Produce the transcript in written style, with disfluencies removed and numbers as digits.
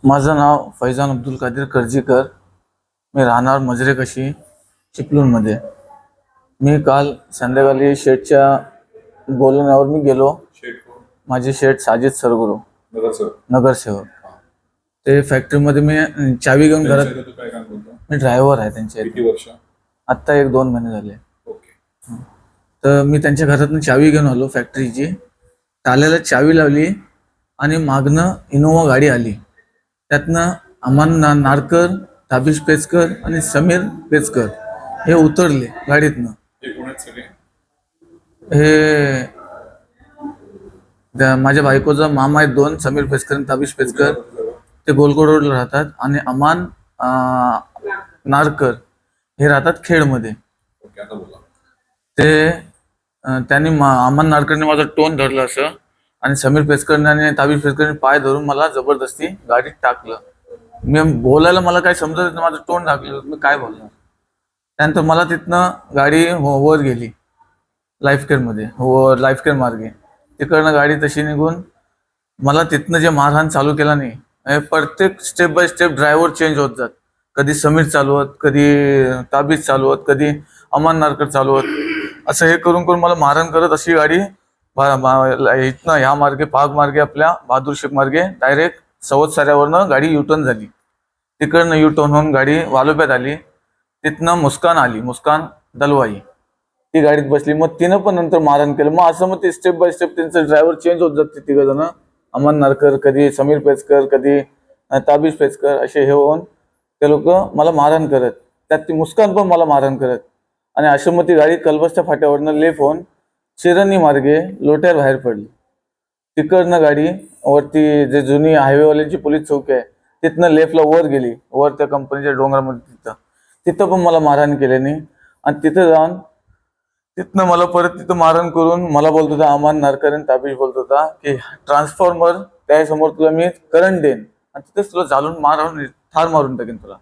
माझं नाव फैजान अब्दुल कादीर कर्जीकर. मी राहणार मजरेकशी चिपळूणमध्ये. मी काल संध्याकाळी शेठच्या बोलण्यावर मी गेलो. शेट कोण? माझे शेठ साजिद सरगुरू, नगरसेवक. नगरसेवक. ते फॅक्टरीमध्ये मी चावी घेऊन घरात. त्यांच्याकडे तू काय काम करतो? मी ड्रायव्हर आहे त्यांच्या इथे. किती वर्ष? आत्ता 1-2 महिने झाले. ओके. तर मी त्यांच्या घरातून चावी घेऊन आलो फॅक्टरीची. टाल्याला चावी लावली आणि मागनं इनोवा गाडी आली. त्यातनं अमान नारकर, ताबिश पेचकर आणि समीर पेचकर हे उतरले गाडीतनं. हे कोण आहेत सगळे? हे माझ्या बायकोचा मामा आहेत 2, समीर पेचकर आणि ताबिश पेचकर. ते गोलकोड रोडला राहतात. आणि अमान नारकर हे राहतात खेडमध्ये. ओके, आता बोला. त्यांनी अमान नारकरने माझा टोन धरलं असं, आणि समीर पेचकरने आणि ताबिश पेचकरने पाय धरून मला जबरदस्ती गाडीत टाकलं. मी बोलायला मला काय समजत नाही, माझं तोंड टाकलं, मी काय बोलणार. त्यानंतर मला तिथनं गाडी वर गेली लाईफ केअरमध्ये, लाईफ केअर मार्गे. तिकडनं गाडी तशी निघून मला तिथनं जे मारहाण चालू केला नाही. प्रत्येक step by step driver change होत जात. कधी समीर चालवत, कधी ताबीज चालवत, कधी अमान नारकर चालवत. असं हे करून करून मला मारहाण करत अशी गाडी इथनं ह्या मार्गे, पाग मार्गे, आपल्या बहादूर शेख मार्गे डायरेक्ट सवत साऱ्यावरनं गाडी युटर्न झाली. तिकडनं युटर्न होऊन गाडी वालोप्यात आली. तिथनं मुस्कान आली, मुस्कान दलवाई, ती गाडीत बसली. मग तिनं पण नंतर मारहाण केलं. मग असं मग ते स्टेप बाय स्टेप त्यांचं ड्रायव्हर चेंज होत जाते. 3 जण, अमन नारकर, कधी समीर पेचकर, कधी ताबिश पेचकर, असे हे होऊन ते लोक मला मारहाण करत. त्यात ती मुस्कान पण मला मारहाण करत. आणि अशा मग ती गाडी कलबसच्या फाट्यावरनं लेफ्ट होऊन शिरणी मार्गे लोट्यावर बाहेर पडली. तिकडनं गाडी वरती जे जुनी हायवेवाल्यांची पोलीस चौकी आहे तिथनं लेफ्टला वर गेली, वर त्या कंपनीच्या डोंगरामध्ये. तिथं पण मला मारहाण केल्याने. आणि तिथं जाऊन तिथनं मला परत तिथं मारहाण करून मला बोलत होता अमान नारकर आणि ताबिश बोलत होता की ट्रान्सफॉर्मर त्यासमोर तुला मी करंट देईन आणि तिथंच तुला झालून ठार मारून टाकेन तुला.